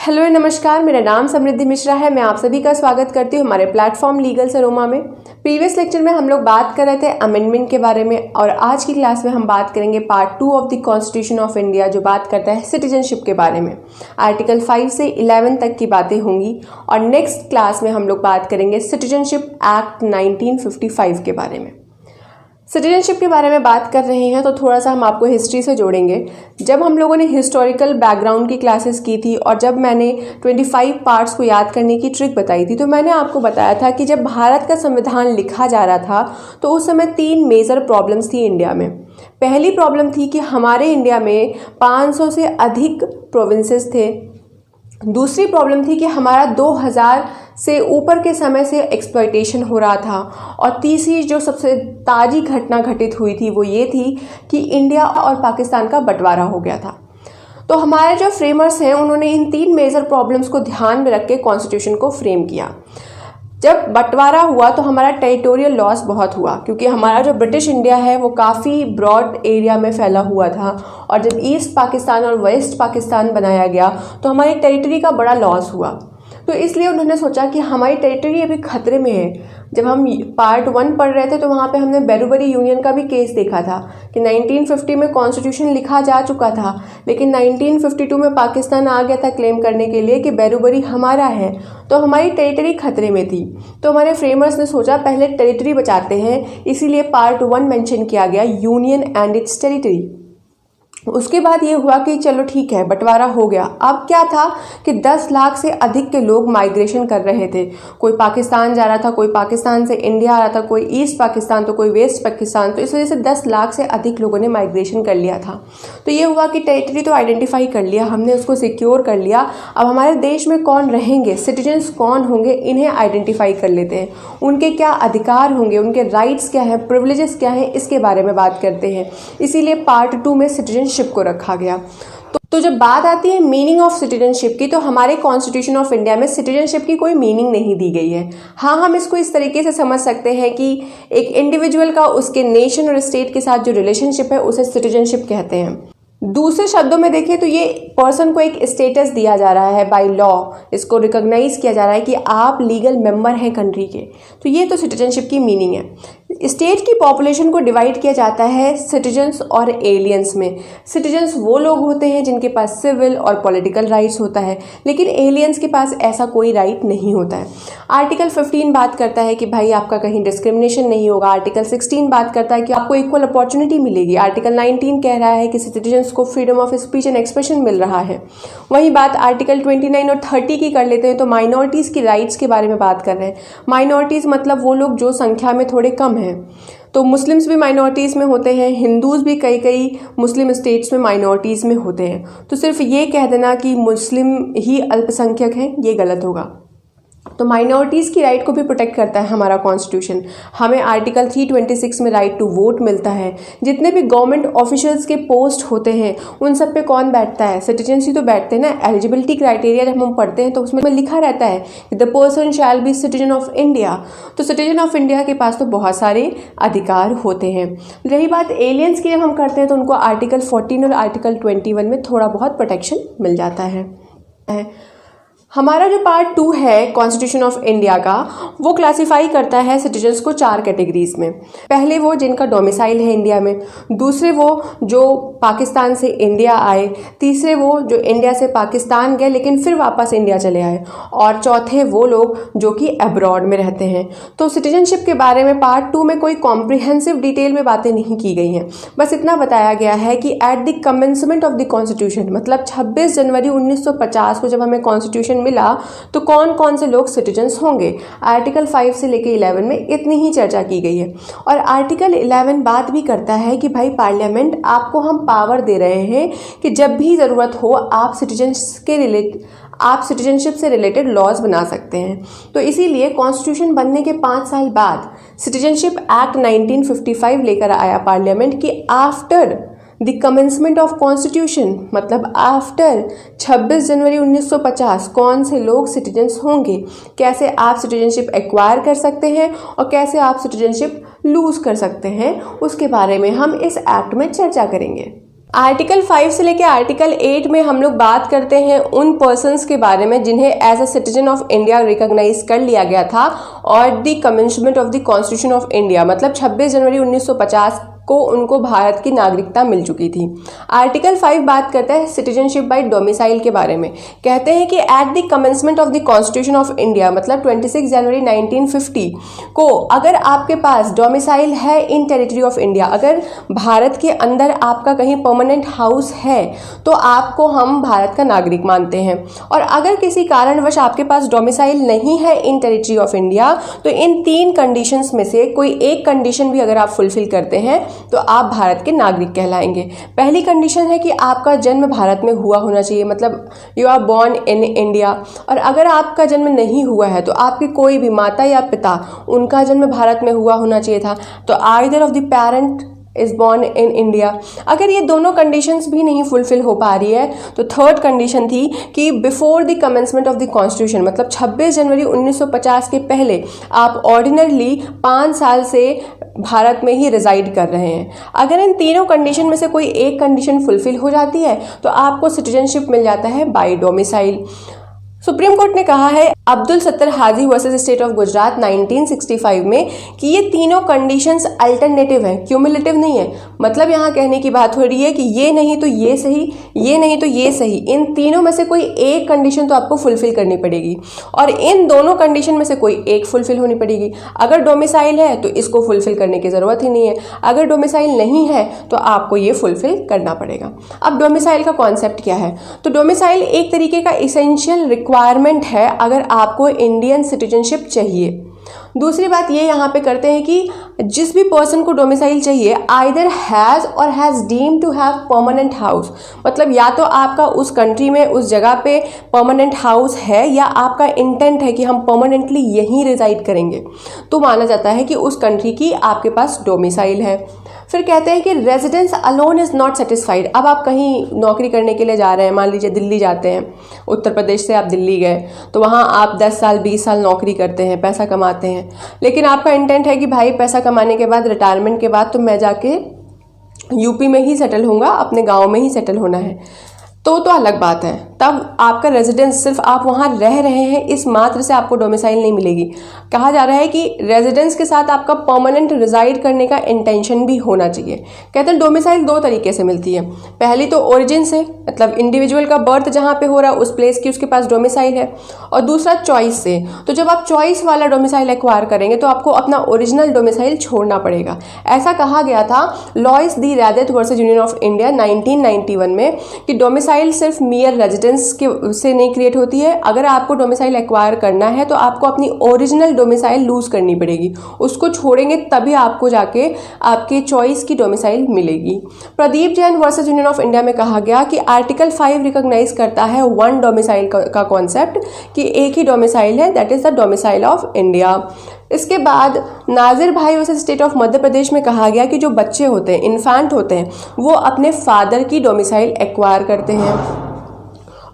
Hello नमस्कार, मेरा नाम समृद्धि मिश्रा है। मैं आप सभी का स्वागत करती हूँ हमारे प्लेटफॉर्म लीगल सरोमा में। प्रीवियस लेक्चर में हम लोग बात कर रहे थे अमेंडमेंट के बारे में और आज की क्लास में हम बात करेंगे part 2 of the constitution of India, जो बात करता है सिटीजनशिप के बारे में। आर्टिकल 5 से 11 तक की बातें होंगी और नेक्स्ट क्लास में हम लोग बात करेंगे सिटीजनशिप एक्ट 1955 के बारे में। सिटीजनशिप के बारे में बात कर रहे हैं तो थोड़ा सा हम आपको हिस्ट्री से जोड़ेंगे। जब हम लोगों ने हिस्टोरिकल बैकग्राउंड की क्लासेस की थी और जब मैंने 25 पार्ट्स को याद करने की ट्रिक बताई थी, तो मैंने आपको बताया था कि जब भारत का संविधान लिखा जा रहा था तो उस समय 3 मेजर प्रॉब्लम्स थी इंडिया में। पहली प्रॉब्लम थी कि हमारे इंडिया में 500 से अधिक प्रोविंसेस थे। दूसरी प्रॉब्लम थी कि हमारा 2000 से ऊपर के समय से एक्सप्लॉयटेशन हो रहा था। और तीसरी जो सबसे ताज़ी घटना घटित हुई थी वो ये थी कि इंडिया और पाकिस्तान का बंटवारा हो गया था। तो हमारे जो फ्रेमर्स हैं उन्होंने इन 3 मेजर प्रॉब्लम्स को ध्यान में रख के कॉन्स्टिट्यूशन को फ्रेम किया। जब बंटवारा हुआ तो हमारा टेरिटोरियल लॉस बहुत हुआ, क्योंकि हमारा जो ब्रिटिश इंडिया है वो काफ़ी ब्रॉड एरिया में फैला हुआ था और जब ईस्ट पाकिस्तान और वेस्ट पाकिस्तान बनाया गया तो हमारी टेरिटरी का बड़ा लॉस हुआ। तो इसलिए उन्होंने सोचा कि हमारी टेरिटरी अभी खतरे में है। जब हम पार्ट 1 पढ़ रहे थे तो वहाँ पे हमने बेरूबरी यूनियन का भी केस देखा था कि 1950 में कॉन्स्टिट्यूशन लिखा जा चुका था, लेकिन 1952 में पाकिस्तान आ गया था क्लेम करने के लिए कि बेरूबरी हमारा है, तो हमारी टेरिटरी खतरे में थी। तो हमारे फ्रेमर्स ने सोचा पहले टेरिटरी बचाते हैं, इसीलिए पार्ट 1 मेंशन किया गया, यूनियन एंड इट्स टेरिटरी। उसके बाद ये हुआ कि चलो ठीक है, बंटवारा हो गया। अब क्या था कि 10 लाख से अधिक के लोग माइग्रेशन कर रहे थे। कोई पाकिस्तान जा रहा था, कोई पाकिस्तान से इंडिया आ रहा था, कोई ईस्ट पाकिस्तान तो कोई वेस्ट पाकिस्तान। तो इस वजह से 10 लाख से अधिक लोगों ने माइग्रेशन कर लिया था। तो ये हुआ कि टेरिटरी तो आइडेंटिफाई कर लिया हमने, उसको सिक्योर कर लिया। अब हमारे देश में कौन रहेंगे, सिटीजन्स कौन होंगे, इन्हें आइडेंटिफाई कर लेते हैं। उनके क्या अधिकार होंगे, उनके राइट्स क्या हैं, प्रिविलेजेस क्या हैं, इसके बारे में बात करते हैं। इसीलिए पार्ट 2 में सिटीजनशिप को रखा गया। तो जब बात आती है मीनिंग ऑफ सिटीजनशिप की, तो हमारे कॉन्स्टिट्यूशन ऑफ इंडिया में सिटीजनशिप की कोई मीनिंग नहीं दी गई है। हाँ, हम इसको इस तरीके से समझ सकते हैं कि एक इंडिविजुअल का उसके नेशन और स्टेट के साथ जो रिलेशनशिप है उसे सिटीजनशिप कहते हैं। दूसरे शब्दों में देखें तो ये पर्सन को एक स्टेटस दिया जा रहा है बाय लॉ, इसको रिकॉग्नाइज किया जा रहा है कि आप लीगल मेंबर हैं कंट्री के। तो ये तो सिटीजनशिप की मीनिंग है। स्टेट की पॉपुलेशन को डिवाइड किया जाता है सिटीजन्स और एलियंस में। सिटीजन्स वो लोग होते हैं जिनके पास सिविल और पॉलिटिकल राइट्स होता है, लेकिन एलियंस के पास ऐसा कोई राइट नहीं होता है। आर्टिकल 15 बात करता है कि भाई आपका कहीं डिस्क्रिमिनेशन नहीं होगा। आर्टिकल 16 बात करता है कि आपको इक्वल अपॉर्चुनिटी मिलेगी। आर्टिकल 19 कह रहा है कि सिटीजन्स को freedom of speech and expression मिल रहा है। वही बात आर्टिकल 29 और 30 की कर लेते हैं तो माइनॉरिटीज़ की राइट्स के बारे में बात कर रहे हैं। माइनॉरिटीज़ मतलब वो लोग जो संख्या में थोड़े कम हैं। तो मुस्लिम्स भी माइनॉरिटीज़ में होते हैं, हिंदूज़ भी कई मुस्लिम स्टेट्स में माइनॉरिटीज़ में होते हैं। तो सिर्फ ये कह देना कि मुस्लिम ही अल्पसंख्यक हैं, ये गलत होगा। तो माइनॉरिटीज़ की राइट को भी प्रोटेक्ट करता है हमारा कॉन्स्टिट्यूशन। हमें आर्टिकल 326 में राइट टू वोट मिलता है। जितने भी गवर्नमेंट ऑफिशियल्स के पोस्ट होते हैं उन सब पे कौन बैठता है, सिटीजन्स ही तो बैठते हैं ना। एलिजिबिलिटी क्राइटेरिया जब हम पढ़ते हैं तो उसमें लिखा रहता है कि the person shall be citizen of India. तो सिटीजन ऑफ इंडिया के पास तो बहुत सारे अधिकार होते हैं। रही बात एलियंस की, जब हम करते हैं तो उनको आर्टिकल 14 और आर्टिकल 21 में थोड़ा बहुत प्रोटेक्शन मिल जाता है। हमारा जो पार्ट 2 है कॉन्स्टिट्यूशन ऑफ इंडिया का, वो क्लासिफाई करता है सिटीजन्स को 4 कैटेगरीज में। पहले वो जिनका डोमिसाइल है इंडिया में, दूसरे वो जो पाकिस्तान से इंडिया आए, तीसरे वो जो इंडिया से पाकिस्तान गए लेकिन फिर वापस इंडिया चले आए, और चौथे वो लोग जो कि अब्रॉड में रहते हैं। तो सिटीजनशिप के बारे में पार्ट 2 में कोई कॉम्प्रिहेंसिव डिटेल में बातें नहीं की गई हैं। बस इतना बताया गया है कि at the commencement of the constitution, मतलब 26 जनवरी 1950 को जब हमें कॉन्स्टिट्यूशन मिला तो कौन कौन से लोग सिटीजन्स होंगे। आर्टिकल 5 से लेकर 11 में इतनी ही चर्चा की गई है। और आर्टिकल 11 बात भी करता है कि भाई पार्लियामेंट, आपको हम पावर दे रहे हैं कि जब भी ज़रूरत हो आप सिटीजनशिप से रिलेटेड लॉज बना सकते हैं। तो इसीलिए कॉन्स्टिट्यूशन बनने के 5 साल बाद सिटीजनशिप एक्ट 1955 लेकर आया पार्लियामेंट कि after the commencement of constitution, मतलब आफ्टर 26 जनवरी 1950 कौन से लोग सिटीजन्स होंगे, कैसे आप सिटीजनशिप एक्वायर कर सकते हैं और कैसे आप सिटीजनशिप लूज़ कर सकते हैं, उसके बारे में हम इस एक्ट में चर्चा करेंगे। आर्टिकल 5 से लेकर आर्टिकल 8 में हम लोग बात करते हैं उन पर्सन्स के बारे में जिन्हें as a citizen of India recognise कर लिया गया था और the commencement of the constitution of India, मतलब 26 जनवरी 1950 को उनको भारत की नागरिकता मिल चुकी थी। आर्टिकल 5 बात करता है सिटीजनशिप बाय डोमिसाइल के बारे में। कहते हैं कि at the commencement of the constitution of India, मतलब 26 जनवरी 1950 को अगर आपके पास डोमिसाइल है इन टेरिटरी ऑफ इंडिया, अगर भारत के अंदर आपका कहीं परमानेंट हाउस है तो आपको हम भारत का नागरिक मानते हैं। और अगर किसी कारणवश आपके पास डोमिसाइल नहीं है इन टेरिटरी ऑफ इंडिया तो इन 3 कंडीशंस में से कोई एक कंडीशन भी अगर आप फुलफिल करते हैं तो आप भारत के नागरिक कहलाएंगे। पहली कंडीशन है कि आपका जन्म भारत में हुआ होना चाहिए, मतलब you are born in India. और अगर आपका जन्म नहीं हुआ है तो आपके कोई भी माता या पिता, उनका जन्म भारत में हुआ होना चाहिए था, तो either of the parent is born in India. अगर ये दोनों कंडीशंस भी नहीं फुलफिल हो पा रही है तो थर्ड कंडीशन थी कि before the commencement of the constitution, मतलब 26 जनवरी 1950 के पहले आप ऑर्डिनरली 5 साल से भारत में ही रिजाइड कर रहे हैं। अगर इन तीनों कंडीशन में से कोई एक कंडीशन फुलफिल हो जाती है तो आपको सिटीजनशिप मिल जाता है बाय डोमिसाइल। सुप्रीम कोर्ट ने कहा है अब्दुल सत्तर हाजी वर्सेस स्टेट ऑफ गुजरात 1965 में कि ये तीनों कंडीशंस अल्टरनेटिव हैं, क्यूमुलेटिव नहीं है। मतलब यहाँ कहने की बात हो रही है कि ये नहीं तो ये सही, ये नहीं तो ये सही, इन तीनों में से कोई एक कंडीशन तो आपको फुलफिल करनी पड़ेगी और इन दोनों कंडीशन में से कोई एक फुलफिल होनी पड़ेगी। अगर डोमिसाइल है तो इसको फुलफिल करने की ज़रूरत ही नहीं है, अगर डोमिसाइल नहीं है तो आपको ये फुलफिल करना पड़ेगा। अब डोमिसाइल का कॉन्सेप्ट क्या है? तो डोमिसाइल एक तरीके का इसेंशियल रिक्वायरमेंट है अगर आपको इंडियन सिटीजनशिप चाहिए। दूसरी बात ये यहाँ पे करते हैं कि जिस भी पर्सन को डोमिसाइल चाहिए either has or has deem to have permanent house, मतलब या तो आपका उस कंट्री में उस जगह पे परमानेंट हाउस है या आपका इंटेंट है कि हम परमानेंटली यहीं रिजाइड करेंगे, तो माना जाता है कि उस कंट्री की आपके पास डोमिसाइल है। फिर कहते हैं कि residence alone is not satisfied. अब आप कहीं नौकरी करने के लिए जा रहे हैं, मान लीजिए दिल्ली जाते हैं, उत्तर प्रदेश से आप दिल्ली गए तो वहाँ आप 10 साल 20 साल नौकरी करते हैं, पैसा कमाते हैं, लेकिन आपका इंटेंट है कि भाई पैसा कमाने के बाद, रिटायरमेंट के बाद तो मैं जाके यूपी में ही सेटल होऊंगा, अपने गाँव में ही सेटल होना है, तो अलग बात है। तब आपका रेजिडेंस, सिर्फ आप वहाँ रह रहे हैं इस मात्र से आपको डोमिसाइल नहीं मिलेगी। कहा जा रहा है कि रेजिडेंस के साथ आपका परमानेंट रिजाइड करने का इंटेंशन भी होना चाहिए। कहते हैं डोमिसाइल 2 तरीके से मिलती है। पहली तो ओरिजिन से, मतलब इंडिविजुअल का बर्थ जहाँ पे हो रहा है उस प्लेस की उसके पास डोमिसाइल है, और दूसरा चॉइस से। तो जब आप चॉइस वाला डोमिसाइल एक्वायर करेंगे तो आपको अपना ओरिजिनल डोमिसाइल छोड़ना पड़ेगा। ऐसा कहा गया था Louis De Raedt versus Union of India 1991 में कि डोमिसाइल सिर्फ मियर रेजिडेंस के से नहीं क्रिएट होती है। अगर आपको डोमिसाइल एक्वायर करना है तो आपको अपनी ओरिजिनल डोमिसाइल लूज करनी पड़ेगी, उसको छोड़ेंगे तभी आपको जाके आपके चॉइस की डोमिसाइल मिलेगी। Pradeep Jain versus Union of India में कहा गया कि आर्टिकल 5 रिकॉग्नाइज करता है 1 डोमिसाइल का कॉन्सेप्ट, कि एक ही डोमिसाइल है, that is the domicile of India. इसके बाद नाजिर भाई versus state of Madhya Pradesh में कहा गया कि जो बच्चे होते हैं, इन्फेंट होते हैं, वो अपने फादर की डोमिसाइल एक्वायर करते हैं।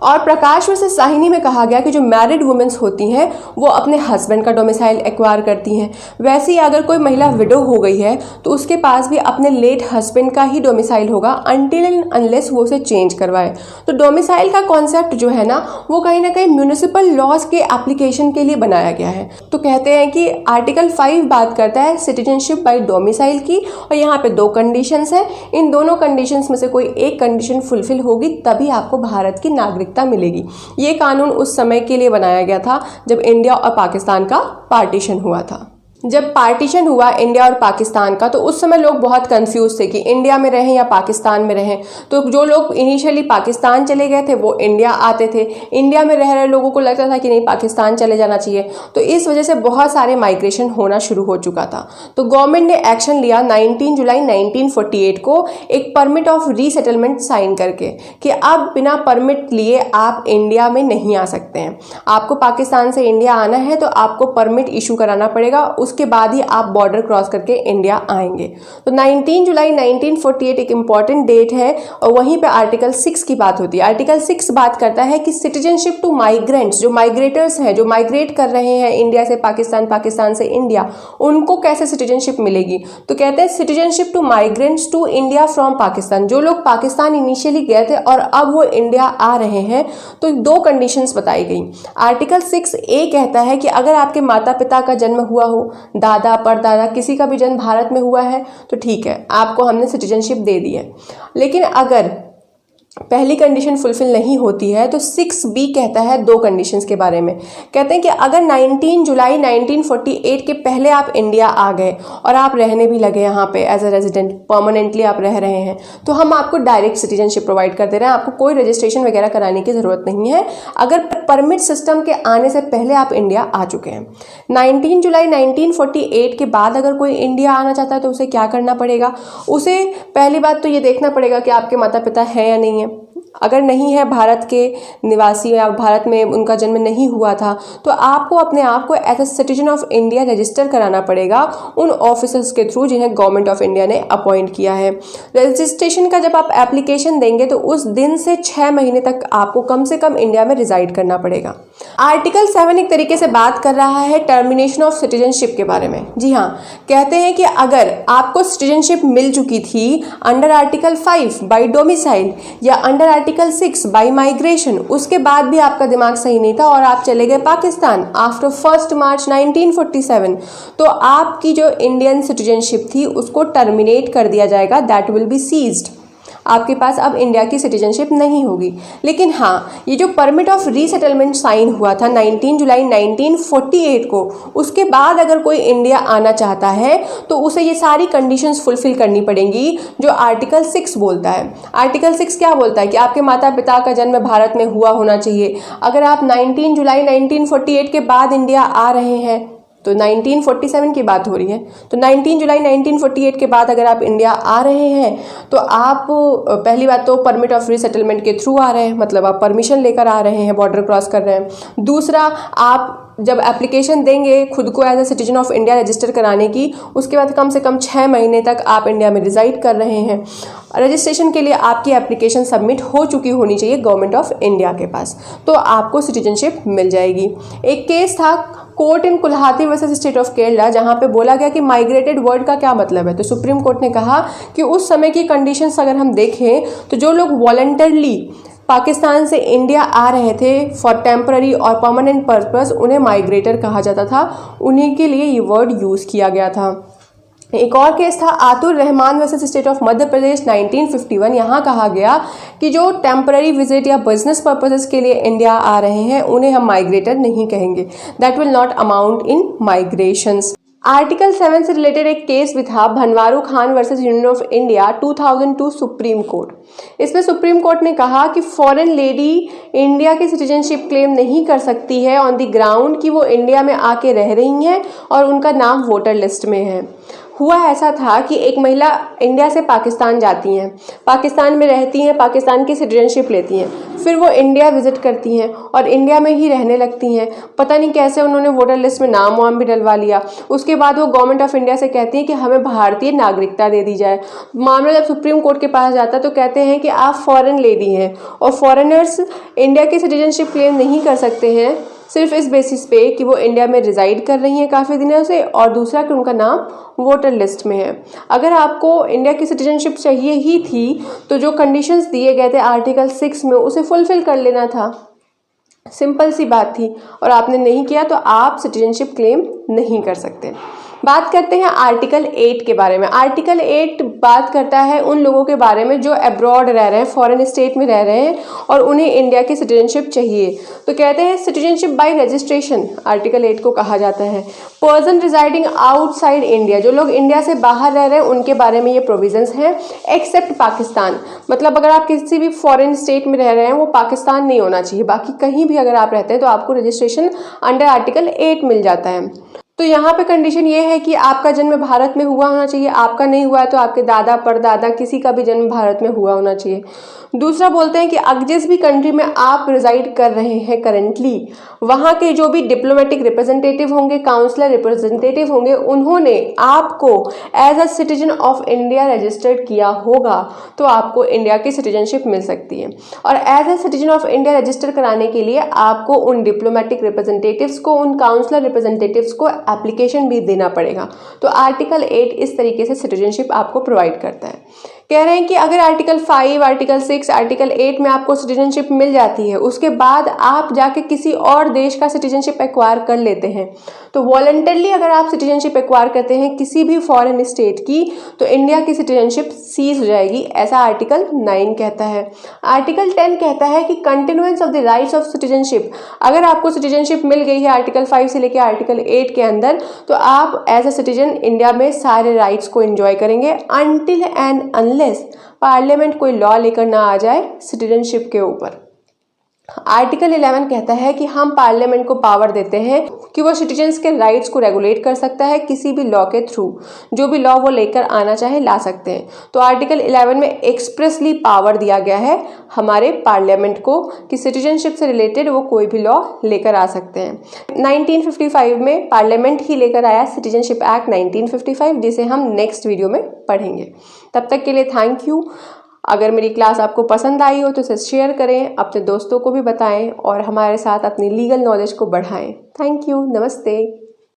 और प्रकाश वर्सेस साहिनी में कहा गया कि जो मैरिड वुमेन्स होती हैं वो अपने हस्बैंड का डोमिसाइल एक्वायर करती हैं। वैसे ही अगर कोई महिला विडो हो गई है तो उसके पास भी अपने लेट हस्बैंड का ही डोमिसाइल होगा अनटिल एंड अनलेस वो उसे चेंज करवाए। तो डोमिसाइल का कॉन्सेप्ट जो है ना वो कहीं ना कहीं म्यूनिसिपल लॉज के एप्लीकेशन के लिए बनाया गया है। तो कहते हैं कि आर्टिकल 5 बात करता है सिटीजनशिप बाय डोमिसाइल की, और यहाँ पे 2 कंडीशंस हैं। इन दोनों कंडीशंस में से कोई एक कंडीशन फुलफिल होगी तभी आपको भारत की नागरिकता मिलेगी। ये कानून उस समय के लिए बनाया गया था जब इंडिया और पाकिस्तान का पार्टीशन हुआ था। जब पार्टीशन हुआ इंडिया और पाकिस्तान का तो उस समय लोग बहुत कंफ्यूज थे कि इंडिया में रहें या पाकिस्तान में रहें। तो जो लोग इनिशियली पाकिस्तान चले गए थे वो इंडिया आते थे, इंडिया में रह रहे लोगों को लगता था कि नहीं पाकिस्तान चले जाना चाहिए। तो इस वजह से बहुत सारे माइग्रेशन होना शुरू हो चुका था। तो गवर्नमेंट ने एक्शन लिया 19 जुलाई 1948 को एक परमिट ऑफ रीसेटलमेंट साइन करके कि अब बिना परमिट लिए आप इंडिया में नहीं आ सकते हैं। आपको पाकिस्तान से इंडिया आना है तो आपको परमिट इशू कराना पड़ेगा, उसके बाद ही आप बॉर्डर क्रॉस करके इंडिया आएंगे। तो 19 जुलाई 1948 एक इम्पॉर्टेंट डेट है और वहीं पे आर्टिकल 6 की बात होती है। आर्टिकल 6 बात करता है कि सिटीजनशिप टू माइग्रेंट्स, जो माइग्रेटर्स हैं, जो माइग्रेट कर रहे हैं इंडिया से पाकिस्तान, पाकिस्तान से इंडिया, उनको कैसे सिटीजनशिप मिलेगी। तो कहते हैं citizenship to migrants to India from Pakistan, जो लोग पाकिस्तान इनिशियली गए थे और अब वो इंडिया आ रहे हैं, तो 2 कंडीशंस बताई गई। आर्टिकल 6A कहता है कि अगर आपके माता पिता का जन्म हुआ हो, दादा परदादा किसी का भी जन्म भारत में हुआ है, तो ठीक है, आपको हमने सिटीजनशिप दे दी है। लेकिन अगर पहली कंडीशन फुलफिल नहीं होती है तो 6B कहता है 2 कंडीशंस के बारे में। कहते हैं कि अगर 19 जुलाई 1948 के पहले आप इंडिया आ गए और आप रहने भी लगे यहाँ पे एज अ रेजिडेंट, परमानेंटली आप रह रहे हैं, तो हम आपको डायरेक्ट सिटीजनशिप प्रोवाइड कर दे रहे हैं, आपको कोई रजिस्ट्रेशन वगैरह कराने की ज़रूरत नहीं है अगर परमिट सिस्टम के आने से पहले आप इंडिया आ चुके हैं। 19 जुलाई 1948 के बाद अगर कोई इंडिया आना चाहता है तो उसे क्या करना पड़ेगा? उसे पहली बात तो ये देखना पड़ेगा कि आपके माता पिता हैं या नहीं है। अगर नहीं है, भारत के निवासी या भारत में उनका जन्म नहीं हुआ था, तो आपको अपने आप को as a citizen of India register कराना पड़ेगा उन ऑफिसर्स के थ्रू जिन्हें गवर्नमेंट ऑफ इंडिया ने अपॉइंट किया है। रजिस्ट्रेशन का जब आप एप्लीकेशन देंगे तो उस दिन से 6 महीने तक आपको कम से कम इंडिया में रिजाइड करना पड़ेगा। आर्टिकल 7 एक तरीके से बात कर रहा है टर्मिनेशन ऑफ सिटीजनशिप के बारे में। जी हाँ, कहते हैं कि अगर आपको सिटीजनशिप मिल चुकी थी अंडर आर्टिकल 5 बाय डोमिसाइल या अंडर आर्टिकल 6 बाय माइग्रेशन, उसके बाद भी आपका दिमाग सही नहीं था और आप चले गए पाकिस्तान आफ्टर 1 मार्च 1947, तो आपकी जो इंडियन सिटीजनशिप थी उसको टर्मिनेट कर दिया जाएगा, दैट विल बी सीज्ड। आपके पास अब इंडिया की सिटीजनशिप नहीं होगी। लेकिन हाँ, ये जो परमिट ऑफ रीसेटलमेंट साइन हुआ था 19 जुलाई 1948 को, उसके बाद अगर कोई इंडिया आना चाहता है तो उसे ये सारी कंडीशंस फुलफिल करनी पड़ेंगी जो आर्टिकल 6 बोलता है। आर्टिकल 6 क्या बोलता है कि आपके माता पिता का जन्म भारत में हुआ होना चाहिए। अगर आप 19 जुलाई 1948 के बाद इंडिया आ रहे हैं तो 1947 की बात हो रही है, तो 19 जुलाई 1948 के बाद अगर आप इंडिया आ रहे हैं तो आप पहली बात तो परमिट ऑफ रीसेटलमेंट के थ्रू आ रहे हैं, मतलब आप परमिशन लेकर आ रहे हैं, बॉर्डर क्रॉस कर रहे हैं। दूसरा, आप जब एप्लीकेशन देंगे खुद को as a citizen of India register कराने की, उसके बाद कम से कम 6 महीने तक आप इंडिया में रिजाइड कर रहे हैं। रजिस्ट्रेशन के लिए आपकी एप्लीकेशन सबमिट हो चुकी होनी चाहिए गवर्नमेंट ऑफ इंडिया के पास, तो आपको सिटीजनशिप मिल जाएगी। एक केस था कोर्ट इन कुल्हाती वर्सेस स्टेट ऑफ केरला, जहां पे बोला गया कि माइग्रेटेड वर्ड का क्या मतलब है। तो सुप्रीम कोर्ट ने कहा कि उस समय की कंडीशंस अगर हम देखें तो जो लोग वॉलंटरली पाकिस्तान से इंडिया आ रहे थे फॉर टेम्पररी और परमानेंट पर्पस, उन्हें माइग्रेटर कहा जाता था, उन्हीं के लिए ये वर्ड यूज़ किया गया था। एक और केस था आतुर Rahman versus state of Madhya Pradesh 1951। यहाँ कहा गया कि जो टेम्पररी विजिट या बिजनेस पर्पसेस के लिए इंडिया आ रहे हैं उन्हें हम माइग्रेटर नहीं कहेंगे, that will not amount in migrations. Article 7 से रिलेटेड एक केस भी था Bhanwaru Khan versus Union of India 2002 Supreme Court. इसमें सुप्रीम कोर्ट ने कहा कि फॉरेन लेडी इंडिया की सिटीजनशिप क्लेम नहीं कर सकती है ऑन द ग्राउंड कि वो इंडिया में आके रह रही हैं और उनका नाम वोटर लिस्ट में है। हुआ ऐसा था कि एक महिला इंडिया से पाकिस्तान जाती हैं, पाकिस्तान में रहती हैं, पाकिस्तान की सिटीजनशिप लेती हैं, फिर वो इंडिया विजिट करती हैं और इंडिया में ही रहने लगती हैं। पता नहीं कैसे उन्होंने वोटर लिस्ट में नाम वाम भी डलवा लिया। उसके बाद वो गवर्नमेंट ऑफ इंडिया से कहती हैं कि हमें भारतीय नागरिकता दे दी जाए। मामला जब सुप्रीम कोर्ट के पास जाता है तो कहते हैं कि आप फॉरेन लेडी हैं और फॉरेनर्स इंडिया की सिटीजनशिप क्लेम नहीं कर सकते हैं सिर्फ इस बेसिस पे कि वो इंडिया में रिजाइड कर रही हैं काफ़ी दिनों से, और दूसरा कि उनका नाम वोटर लिस्ट में है। अगर आपको इंडिया की सिटीजनशिप चाहिए ही थी तो जो कंडीशंस दिए गए थे आर्टिकल 6 में उसे फुलफिल कर लेना था, सिंपल सी बात थी, और आपने नहीं किया तो आप सिटीजनशिप क्लेम नहीं कर सकते। बात करते हैं आर्टिकल 8 के बारे में। आर्टिकल 8 बात करता है उन लोगों के बारे में जो अब्रॉड रह रहे हैं, फॉरेन स्टेट में रह रहे हैं और उन्हें इंडिया की सिटीजनशिप चाहिए। तो कहते हैं सिटीजनशिप बाय रजिस्ट्रेशन आर्टिकल 8 को कहा जाता है। पर्सन रिजाइडिंग आउटसाइड इंडिया, जो लोग इंडिया से बाहर रह रहे हैं उनके बारे में ये प्रोविजंस हैं, एक्सेप्ट पाकिस्तान। मतलब अगर आप किसी भी फॉरेन स्टेट में रह रहे हैं वो पाकिस्तान नहीं होना चाहिए, बाकी कहीं भी अगर आप रहते हैं तो आपको रजिस्ट्रेशन अंडर आर्टिकल 8 मिल जाता है। तो यहाँ पे कंडीशन ये है कि आपका जन्म भारत में हुआ होना चाहिए, आपका नहीं हुआ है तो आपके दादा परदादा किसी का भी जन्म भारत में हुआ होना चाहिए। दूसरा बोलते हैं कि जिस भी कंट्री में आप रिजाइड कर रहे हैं करेंटली, वहाँ के जो भी डिप्लोमेटिक रिप्रेजेंटेटिव होंगे, काउंसलर रिप्रेजेंटेटिव होंगे, उन्होंने आपको as a citizen of India registered किया होगा तो आपको इंडिया की सिटीजनशिप मिल सकती है। और as a citizen of India register कराने के लिए आपको उन डिप्लोमेटिक रिप्रेजेंटेटिव्स को, उन काउंसलर रिप्रेजेंटेटिव्स को एप्लीकेशन भी देना पड़ेगा। तो आर्टिकल 8 इस तरीके से सिटीजनशिप आपको प्रोवाइड करता है। कह रहे हैं कि अगर आर्टिकल 5, आर्टिकल 6, आर्टिकल 8 में आपको सिटीजनशिप मिल जाती है, उसके बाद आप जाके किसी और देश का सिटीजनशिप एक्वायर कर लेते हैं, तो वॉलंटरली अगर आप सिटीजनशिप एक्वायर करते हैं किसी भी फॉरेन स्टेट की, तो इंडिया की सिटीजनशिप सीज हो जाएगी, ऐसा आर्टिकल 9 कहता है। आर्टिकल 10 कहता है कि continuance of the rights of citizenship, अगर आपको सिटीजनशिप मिल गई है आर्टिकल 5 से लेकर आर्टिकल 8 के अंदर, तो आप एज अ सिटीजन इंडिया में सारे राइट्स को एंजॉय करेंगे अनटिल एंड अनलेस पार्लियामेंट कोई लॉ लेकर ना आ जाए सिटीजनशिप के ऊपर। आर्टिकल 11 कहता है कि हम पार्लियामेंट को पावर देते हैं कि वो सिटीजन्स के राइट्स को रेगुलेट कर सकता है किसी भी लॉ के थ्रू, जो भी लॉ वो लेकर आना चाहे ला सकते हैं। तो आर्टिकल 11 में एक्सप्रेसली पावर दिया गया है हमारे पार्लियामेंट को कि सिटीजनशिप से रिलेटेड वो कोई भी लॉ लेकर आ सकते हैं। 1955 में पार्लियामेंट ही लेकर आया सिटीजनशिप एक्ट 1955, जिसे हम नेक्स्ट वीडियो में पढ़ेंगे। तब तक के लिए थैंक यू। अगर मेरी क्लास आपको पसंद आई हो तो इसे शेयर करें, अपने दोस्तों को भी बताएं और हमारे साथ अपनी लीगल नॉलेज को बढ़ाएं। Thank you. नमस्ते।